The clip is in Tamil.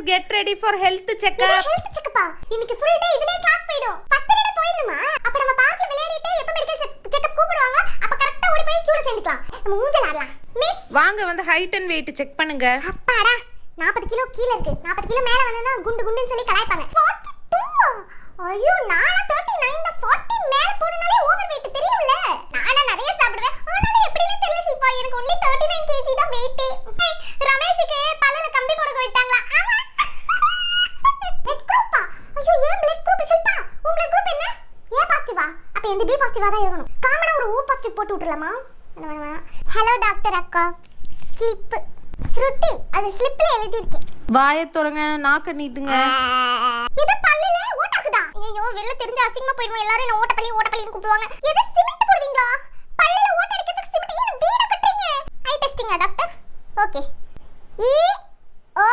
get ready for health checkup. Health checkup. இன்னைக்கு full day இதுலயே கிளாஸ் போய்டும். ஃபர்ஸ்ட் பீரியட் போயிடுமா? அப்ப நம்ம பார்க்ல விளையாடிட்டு எப்ப மெடிக்கல் செக்கப் கூப்பிடுவாங்க அப்ப கரெக்ட்டா ஓடி போய் கியூல சேர்ந்துக்கலாம். நம்ம ஊஞ்சல் ஆடலாம். மிஸ் வாங்க வந்து height and weight செக் பண்ணுங்க. அப்பாடா 40 கிலோ கீழ இருக்கு. 40 கிலோ மேல வந்தா குண்டு குண்டுன்னு சொல்லி கலாய்ப்பாங்க. 42. ஐயோ நானா 39 இந்த 40 மேல போறனாலே ஓவர் weight தெரியும்ல. நானா நிறைய சாப்பிடுவேன். ஆனாலும் எப்படின்னு தெரியல ஷில்பா எனக்கு only 39 kg தான் weight. ரமேஷ்க்கு பல்லுல கம்பி போட சொல்லிட்டாங்களா? பிளட் குரூப்பா? ஐயோ ஏன் பிளட் குரூப் ஷில்பா? உங்க பிளட் குரூப் என்ன? ஏ பாசிட்டிவா? அப்ப இந்த பி பாசிட்டிவா தான் இருக்கணும். காமனா ஒரு ஓ பாசிட்டிவ் போட்டு விட்டுறலாமா? ஹலோ டாக்டர் அக்கா. ஸ்லிப் ஸ்ருதி அது ஸ்லிப்ல எழுதி இருக்கு. வாயை திறங்க, நாக்க நீட்டுங்க. இது பல்லுல ஓட்டாக்குதா? ஐயோ வெளில தெரிஞ்ச அசிங்கமா போயிடும். எல்லாரும் என்ன ஓட்டப்பள்ளின்னு கூப்பிடுவாங்க. எது சிமெண்ட் போடுவீங்களா? பல்லுல ஓட்ட அடிக்கிறதுக்கு சிமெண்ட் ஏன் வீட கட்டறீங்க? ஐ டெஸ்டிங்கா டாக்டர்? ஓகே. இ ஓ